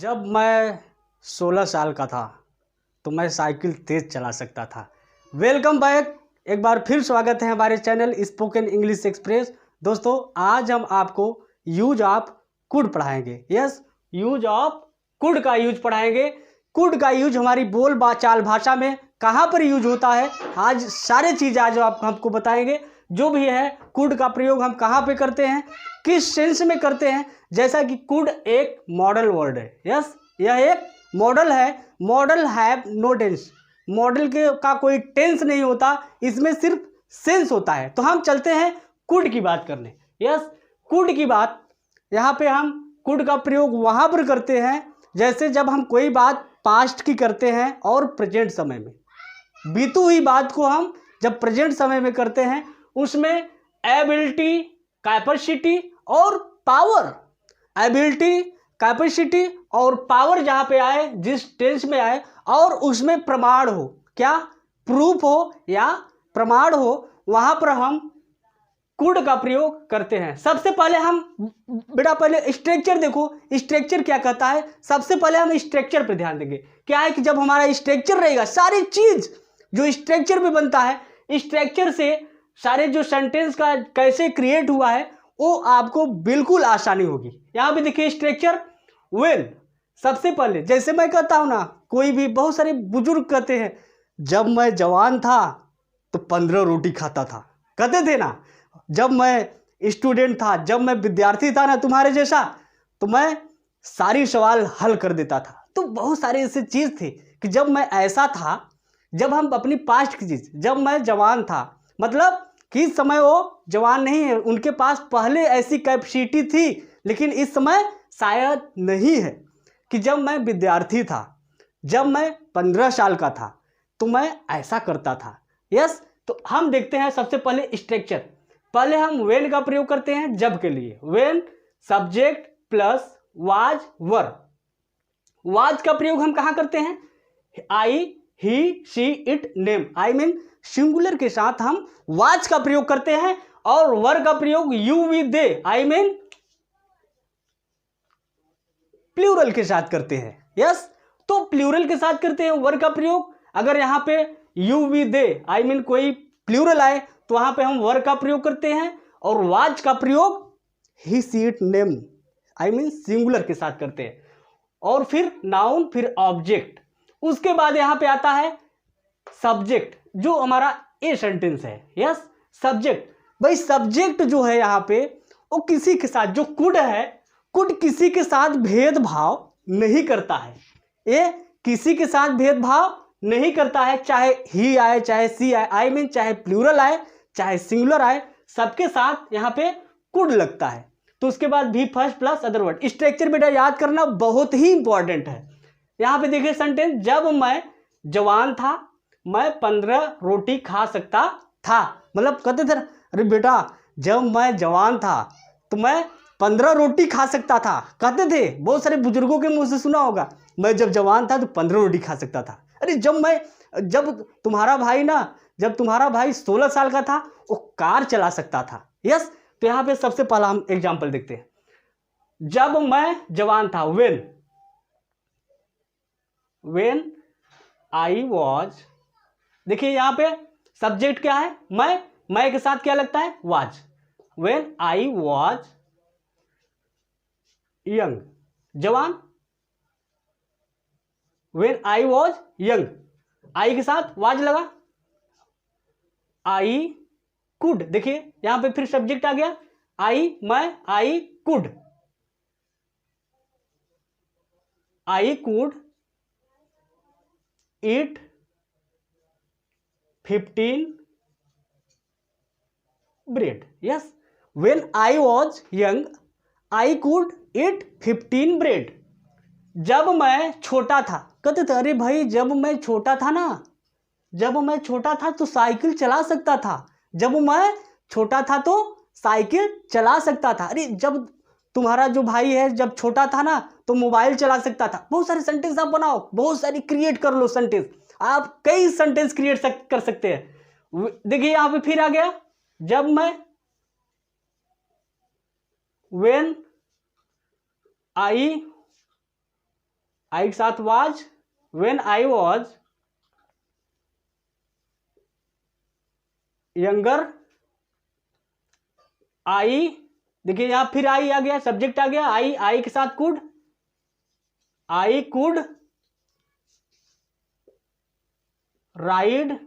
जब मैं 16 साल का था तो मैं साइकिल तेज चला सकता था। वेलकम बैक, एक बार फिर स्वागत है हमारे चैनल स्पोकन इंग्लिश एक्सप्रेस। दोस्तों, आज हम आपको यूज ऑफ कुड पढ़ाएंगे। यस, यूज ऑफ कुड का यूज पढ़ाएंगे। कुड का यूज हमारी चाल भाषा में कहाँ पर यूज होता है, आज सारे चीज़ आज आप हमको बताएंगे। जो भी है कुड का प्रयोग हम कहाँ पे करते हैं, किस सेंस में करते हैं। जैसा कि कुड एक मॉडल वर्ड है। यस, यह एक मॉडल है। Modal have no tense, modal के का कोई टेंस नहीं होता, इसमें सिर्फ सेंस होता है। तो हम चलते हैं कुड की बात करने। यस, कुड की बात, यहाँ पे हम कुड का प्रयोग वहाँ पर करते हैं जैसे जब हम कोई बात पास्ट की करते हैं और प्रेजेंट समय में। बीतू हुई बात को हम जब प्रेजेंट समय में करते हैं, उसमें एबिलिटी, कैपेसिटी और पावर, एबिलिटी, कैपेसिटी और पावर जहाँ पे आए, जिस टेंस में आए और उसमें प्रमाण हो, क्या प्रूफ हो या प्रमाण हो, वहाँ पर हम कुड का प्रयोग करते हैं। सबसे पहले हम पहले स्ट्रक्चर देखो, स्ट्रक्चर क्या कहता है। सबसे पहले हम स्ट्रक्चर पे ध्यान देंगे। क्या है कि जब हमारा स्ट्रक्चर रहेगा, सारी चीज जो स्ट्रक्चर पे बनता है, स्ट्रक्चर से सारे जो सेंटेंस का कैसे क्रिएट हुआ है वो आपको बिल्कुल आसानी होगी। यहाँ पे देखिए स्ट्रक्चर। वेल, सबसे पहले जैसे मैं कहता हूँ ना, कोई भी बहुत सारे बुजुर्ग कहते हैं जब मैं जवान था तो 15 रोटी खाता था, कहते थे ना। जब मैं स्टूडेंट था, जब मैं विद्यार्थी था ना तुम्हारे जैसा, तो मैं सारी सवाल हल कर देता था। तो बहुत सारे ऐसे चीज थे कि जब मैं ऐसा था, जब हम अपनी पास्ट की चीज, जब मैं जवान था, मतलब कि इस समय वो जवान नहीं है, उनके पास पहले ऐसी कैपेसिटी थी, लेकिन इस समय शायद नहीं है। कि जब मैं विद्यार्थी था, जब मैं 15 साल का था, तो मैं ऐसा करता था। यस, तो हम देखते हैं सबसे पहले स्ट्रक्चर। पहले हम वेन का प्रयोग करते हैं जब के लिए। When subject plus was were. Was का प्रयोग हम कहाँ करते हैं? I, he, she, it, name, I mean singular के साथ हम वाज का प्रयोग करते हैं। और वर का प्रयोग you, we, they, I mean plural के साथ करते हैं। यस, तो प्लूरल के साथ करते हैं वर का प्रयोग। अगर यहाँ पे you, we, they, I mean कोई प्लूरल आए तो वहां पे हम वर का प्रयोग करते हैं। और वाज का प्रयोग he, she, it, name, I mean singular के साथ करते हैं। और फिर नाउन, फिर ऑब्जेक्ट। उसके बाद यहां पे आता है सब्जेक्ट, जो हमारा ए सेंटेंस है। Yes, subject. भाई सब्जेक्ट जो है यहाँ पे वो किसी के साथ, जो कुड है, कुड किसी के साथ भेदभाव नहीं करता है। ये किसी के साथ भेदभाव नहीं करता है, चाहे ही आए, चाहे सी आए, आई मीन चाहे प्लूरल आए, चाहे सिंगुलर आए, सबके साथ यहाँ पे कुड लगता है। तो उसके बाद भी first plus other word. Structure बेटा याद करना बहुत ही इंपॉर्टेंट है। यहाँ पे देखिए सेंटेंस, जब मैं जवान था मैं 15 रोटी खा सकता था। मतलब कहते थे, अरे बेटा जब मैं जवान था तो मैं 15 रोटी खा सकता था, कहते थे। बहुत सारे बुजुर्गों के मुंह से सुना होगा, मैं जब जवान था तो 15 रोटी खा सकता था। अरे जब तुम्हारा भाई 16 साल का था, वो कार चला सकता था। यस, तो यहाँ पे सबसे पहला हम एग्जाम्पल देखते हैं। जब मैं जवान था, वेन आई वॉज। देखिए यहाँ पे सब्जेक्ट क्या है? मैं के साथ क्या लगता है? Was. When I was young, जवान। वेन आई वॉज यंग, आई के साथ वाज लगा, आई कुड। देखिए यहां पे फिर सब्जेक्ट आ गया, I could, I could eat 15 bread. Yes, when I was young I could eat 15 bread. जब मैं छोटा था, कहते थे अरे भाई जब मैं छोटा था ना, जब मैं छोटा था तो साइकिल चला सकता था। जब मैं छोटा था तो साइकिल चला सकता था। अरे जब तुम्हारा जो भाई है जब छोटा था ना तो मोबाइल चला सकता था। बहुत सारे सेंटेंस आप बनाओ, बहुत सारी क्रिएट कर लो सेंटेंस, आप कई सेंटेंस क्रिएट कर सकते हैं। देखिए यहां पे फिर आ गया, जब मैं, वेन आई आई के साथ was, when I was younger, I, देखिए यहां फिर आई आ गया, सब्जेक्ट आ गया, आई के साथ could, I could ride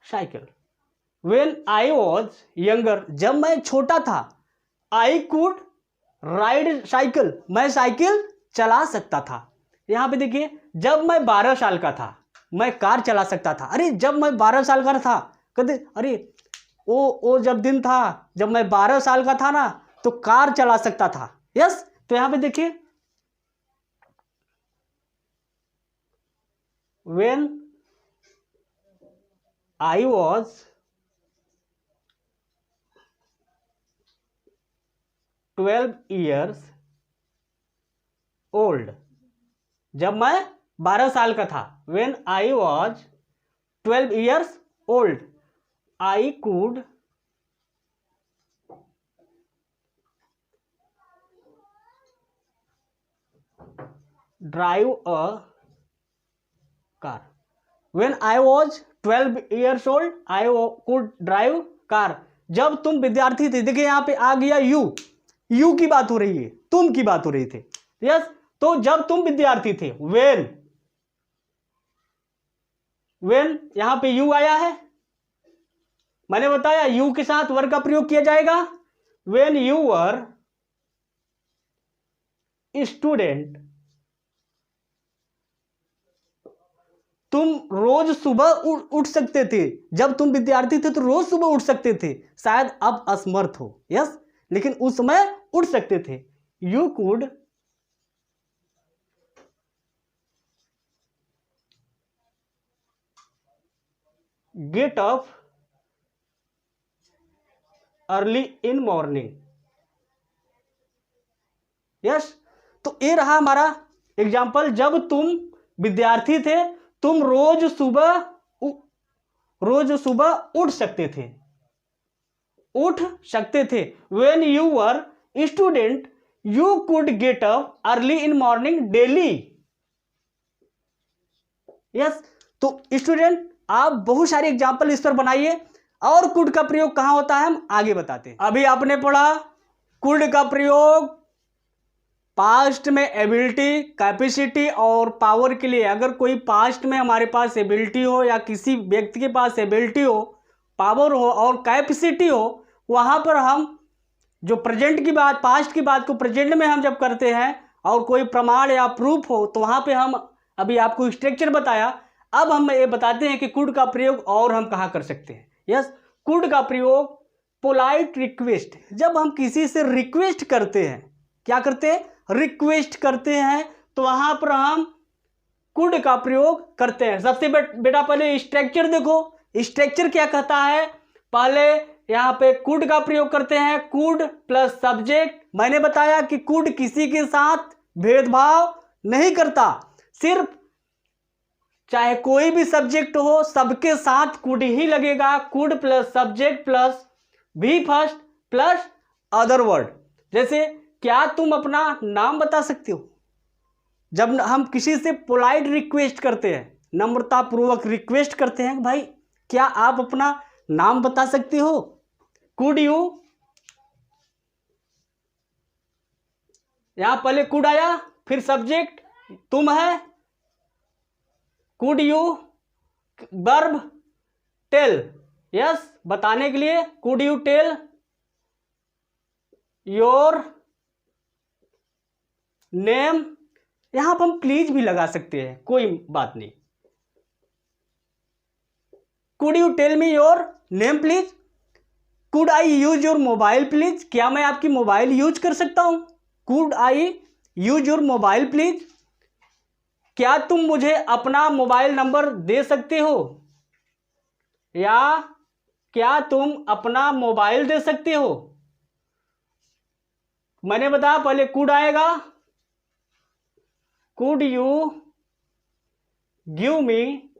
cycle. When I was younger, जब मैं छोटा था, आई कुड राइड साइकिल, मैं साइकिल चला सकता था। यहां पे देखिए, जब मैं 12 साल का था मैं कार चला सकता था। अरे जब मैं 12 साल का था, कहते अरे वो जब दिन था जब मैं 12 साल का था ना, तो कार चला सकता था। यस, तो यहां पे देखिए, when I was 12 years old, जब मैं 12 साल का था, when I was 12 years old, I could drive a car. When I was 12 years old, I could drive car. जब तुम विद्यार्थी थे, देखिए यहां पे आ गया यू की बात हो रही है, तुम की बात हो रही थी। यस, तो जब तुम विद्यार्थी थे, वेन यहां पे यू आया है, मैंने बताया यू के साथ वर्ग का प्रयोग किया जाएगा। वेन यू वर स्टूडेंट, तुम रोज सुबह उठ सकते थे। जब तुम विद्यार्थी थे तो रोज सुबह उठ सकते थे, शायद अब असमर्थ हो। यस, लेकिन उस समय उठ सकते थे। You could get up early in morning. Yes, तो ये रहा हमारा एग्जाम्पल। जब तुम विद्यार्थी थे, तुम रोज सुबह उठ सकते थे। When you were student you could get up early in morning daily. Yes, तो स्टूडेंट आप बहुत सारे एग्जाम्पल इस पर बनाइए। और कुड का प्रयोग कहां होता है हम आगे बताते हैं। अभी आपने पढ़ा कुड का प्रयोग पास्ट में एबिलिटी, कैपेसिटी और पावर के लिए। अगर कोई पास्ट में हमारे पास एबिलिटी हो या किसी व्यक्ति के पास एबिलिटी हो, पावर हो और कैपेसिटी हो, वहां पर हम जो प्रेजेंट की बात, पास्ट की बात को प्रेजेंट में हम जब करते हैं और कोई प्रमाण या प्रूफ हो, तो वहां पे हम अभी आपको स्ट्रक्चर बताया। अब हम ये बताते हैं कि कुड का प्रयोग और हम कहाँ कर सकते हैं। यस, कुड का प्रयोग पोलाइट रिक्वेस्ट, जब हम किसी से रिक्वेस्ट करते हैं, क्या करते हैं, रिक्वेस्ट करते हैं, तो वहां पर हम कुड का प्रयोग करते हैं। सबसे बेटा पहले स्ट्रक्चर देखो, स्ट्रक्चर क्या कहता है। पहले यहां पे कुड का प्रयोग करते हैं, कुड प्लस सब्जेक्ट। मैंने बताया कि कुड किसी के साथ भेदभाव नहीं करता, सिर्फ चाहे कोई भी सब्जेक्ट हो सबके साथ कुड ही लगेगा। कुड प्लस सब्जेक्ट प्लस भी फर्स्ट प्लस अदर वर्ड। जैसे क्या तुम अपना नाम बता सकते हो। जब हम किसी से पोलाइट रिक्वेस्ट करते हैं, नम्रता पूर्वक रिक्वेस्ट करते हैं, भाई क्या आप अपना नाम बता सकते हो। कुड यू, यहां पहले कुड आया, फिर सब्जेक्ट तुम है, could you verb tell. Yes, बताने के लिए could you tell your name. यहां पर हम प्लीज भी लगा सकते हैं, कोई बात नहीं। Could you tell me your name please. Could I use your mobile please, क्या मैं आपकी मोबाइल यूज कर सकता हूं। Could I use your mobile please, क्या तुम मुझे अपना मोबाइल नंबर दे सकते हो, या क्या तुम अपना मोबाइल दे सकते हो। मैंने बताया पहले कुड आएगा, could you give me,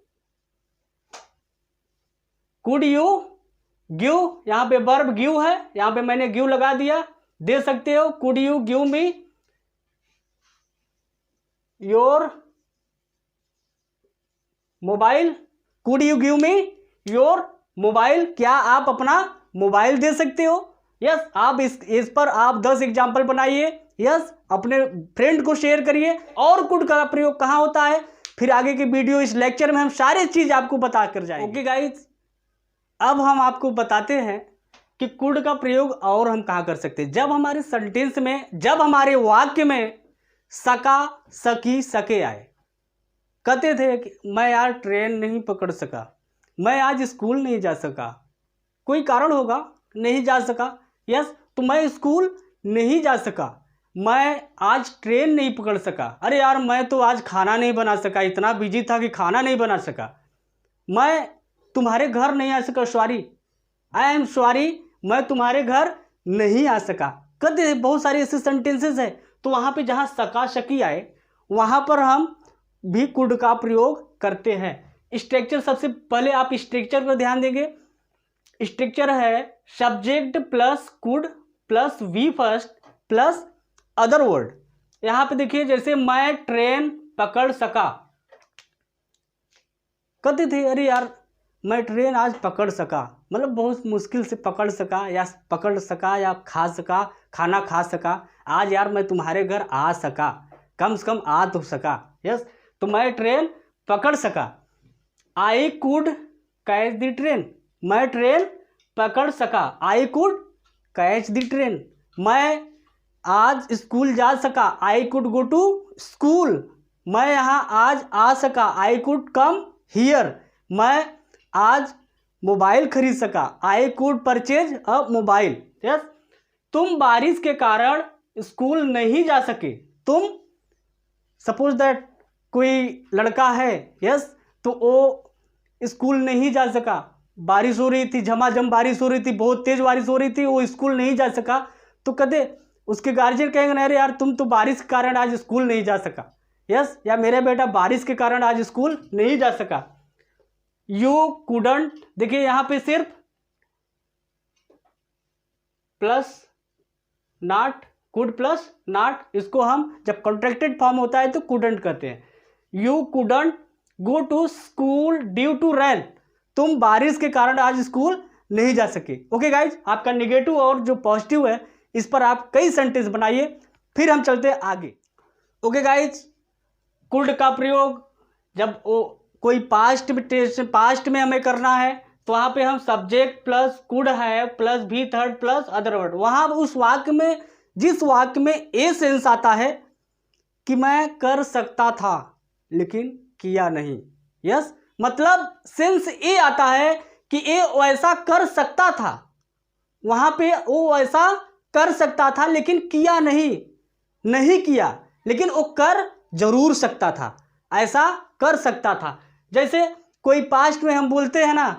could you give, यहां पे वर्ब गिव है, यहां पे मैंने गिव लगा दिया, दे सकते हो। Could you give me your mobile, could you give me your mobile, क्या आप अपना मोबाइल दे सकते हो। यस, आप इस पर आप 10 एग्जाम्पल बनाइए। यस, अपने फ्रेंड को शेयर करिए। और कुड का प्रयोग कहाँ होता है, फिर आगे की वीडियो इस लेक्चर में हम सारी चीज आपको बता कर जाएंगे। ओके गाइज, अब हम आपको बताते हैं कि कुड का प्रयोग और हम कहाँ कर सकते हैं। जब हमारे सेंटेंस में, जब हमारे वाक्य में सका, सकी, सके आए। कहते थे कि मैं यार ट्रेन नहीं पकड़ सका, मैं आज स्कूल नहीं जा सका, कोई कारण होगा नहीं जा सका। यस, तो मैं स्कूल नहीं जा सका, मैं आज ट्रेन नहीं पकड़ सका। अरे यार मैं तो आज खाना नहीं बना सका, इतना बिजी था कि खाना नहीं बना सका। मैं तुम्हारे घर नहीं आ सका, सॉरी, आई एम सॉरी, मैं तुम्हारे घर नहीं आ सका। कहते बहुत सारे ऐसे सेंटेंसेस है। तो वहाँ पे जहाँ सका शकी आए वहाँ पर हम भी कुड का प्रयोग करते हैं। स्ट्रक्चर, सबसे पहले आप स्ट्रक्चर पर ध्यान देंगे। स्ट्रक्चर है subject plus could plus V first plus other word. यहाँ पे देखिए, जैसे मैं ट्रेन पकड़ सका, कहते थे अरे यार मैं ट्रेन आज पकड़ सका, मतलब बहुत मुश्किल से पकड़ सका, या पकड़ सका, या खा सका, खाना खा सका। आज यार मैं तुम्हारे घर आ सका, कम से कम आ तो सका। यस, तो मैं ट्रेन पकड़ सका। I could catch the train, मैं ट्रेन पकड़ सका। I could catch the train. मैं आज स्कूल जा सका, I could go to school. मैं यहाँ आज आ सका, आई कुड कम हियर। मैं आज मोबाइल खरीद सका, I could purchase a mobile. Yes, तुम बारिश के कारण स्कूल नहीं जा सके। तुम, सपोज दैट कोई लड़का है, यस, तो वो स्कूल नहीं जा सका, बारिश हो रही थी, झमाझम बारिश हो रही थी, बहुत तेज बारिश हो रही थी, वो स्कूल नहीं जा सका। तो कहते उसके गार्जियन कहेंगे अरे यार तुम तो बारिश के कारण आज स्कूल नहीं जा सका। यस, या मेरा बेटा बारिश के कारण आज स्कूल नहीं जा सका। यू कुडंट, देखिए यहां पे सिर्फ plus not, could plus not, इसको हम जब कॉन्ट्रैक्टेड फॉर्म होता है तो कुडंट कहते हैं। You couldn't go to school due to rain, तुम बारिश के कारण आज स्कूल नहीं जा सके। ओके गाइज, आपका नेगेटिव और जो पॉजिटिव है इस पर आप कई सेंटेंस बनाइए, फिर हम चलते हैं आगे। ओके गाइज, कुड का प्रयोग जब कोई पास्ट में हमें करना है तो वहाँ पे हम सब्जेक्ट प्लस कुड है प्लस भी थर्ड प्लस अदर वर्ड। वहाँ उस वाक्य में, जिस वाक्य में ए सेंस आता है कि मैं कर सकता था लेकिन किया नहीं। यस, मतलब सेंस ए आता है कि ए वैसा कर सकता था, वहाँ पे वो वैसा कर सकता था लेकिन किया नहीं, नहीं किया, लेकिन वो कर जरूर सकता था, ऐसा कर सकता था। जैसे कोई पास्ट में हम बोलते हैं ना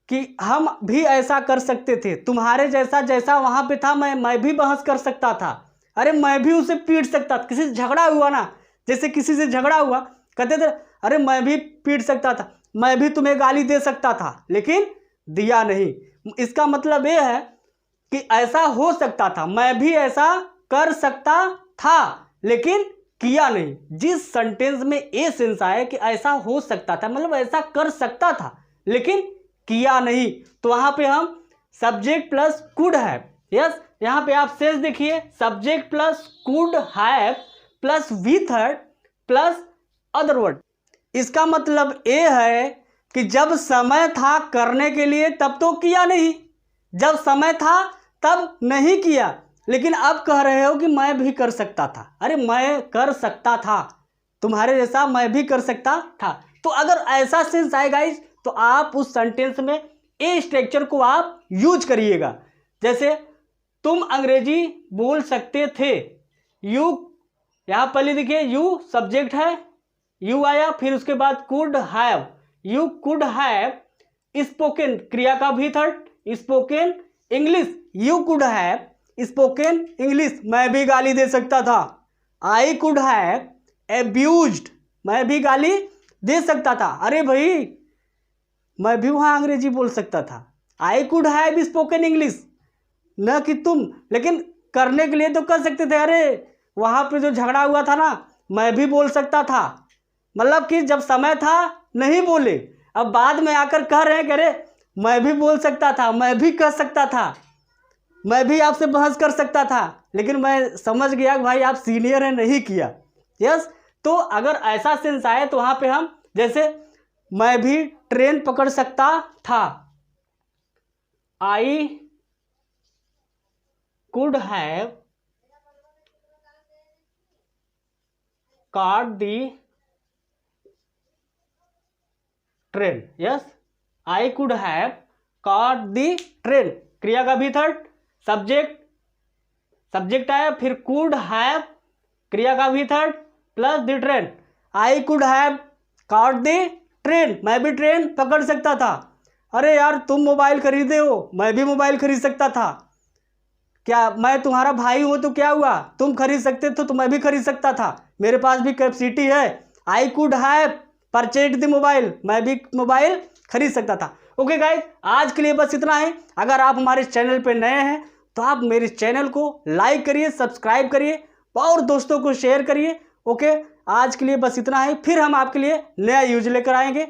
कि हम भी ऐसा कर सकते थे, तुम्हारे जैसा जैसा वहाँ पे था मैं भी बहस कर सकता था। अरे मैं भी उसे पीट सकता था, किसी से झगड़ा हुआ ना, जैसे किसी से झगड़ा हुआ, कहते थे अरे मैं भी पीट सकता था, मैं भी तुम्हें गाली दे सकता था लेकिन दिया नहीं। इसका मतलब ये है कि ऐसा हो सकता था, मैं भी ऐसा कर सकता था लेकिन किया नहीं। जिस सेंटेंस में ए सेंस आए कि ऐसा हो सकता था, मतलब ऐसा कर सकता था लेकिन किया नहीं, तो वहां पे हम subject plus could have. Yes, यहां पे आप सेंस देखिए, subject plus could have plus V third plus other word. इसका मतलब ए है कि जब समय था करने के लिए तब तो किया नहीं, जब समय था तब नहीं किया, लेकिन अब कह रहे हो कि मैं भी कर सकता था। अरे मैं कर सकता था, तुम्हारे जैसा मैं भी कर सकता था। तो अगर ऐसा सेंस आए गाइस तो आप उस सेंटेंस में ए स्ट्रक्चर को आप यूज करिएगा। जैसे तुम अंग्रेजी बोल सकते थे, यू, यहाँ पहले देखिए यू सब्जेक्ट है, यू आया, फिर उसके बाद could have, you could have spoken, क्रिया का भी third spoken English, you could have spoken English, मैं भी गाली दे सकता था। आई कुड हैव एब्यूज्ड, मैं भी गाली दे सकता था। अरे भाई मैं भी वहाँ अंग्रेजी बोल सकता था। I could have spoken English, न कि तुम, लेकिन करने के लिए तो कर सकते थे। अरे वहाँ पे जो झगड़ा हुआ था ना, मैं भी बोल सकता था। मतलब कि जब समय था नहीं बोले, अब बाद में आकर कह रहे हैं कि अरे मैं भी बोल सकता था, मैं भी कह सकता था, मैं भी आपसे बहस कर सकता था, लेकिन मैं समझ गया कि भाई आप सीनियर हैं, नहीं किया। यस, तो अगर ऐसा सेंस आए तो वहाँ पे हम जैसे मैं भी ट्रेन पकड़ सकता था, I could have caught the train। Yes, I could have caught the train, क्रिया का भी थर्ड, सब्जेक्ट आया, फिर कुड हैव क्रिया का भी third plus the train. I could have caught the train, मैं भी ट्रेन पकड़ सकता था। अरे यार तुम मोबाइल खरीदे हो, मैं भी मोबाइल खरीद सकता था। क्या मैं तुम्हारा भाई हूं तो क्या हुआ, तुम खरीद सकते थे तो मैं भी खरीद सकता था, मेरे पास भी कैपेसिटी है। I could have purchase the mobile, मैं भी मोबाइल खरीद सकता था। ओके गाइस, आज के लिए बस इतना है। अगर आप हमारे चैनल पे नए हैं तो आप मेरे चैनल को लाइक करिए, सब्सक्राइब करिए और दोस्तों को शेयर करिए। ओके, आज के लिए बस इतना है, फिर हम आपके लिए नया यूज लेकर आएंगे।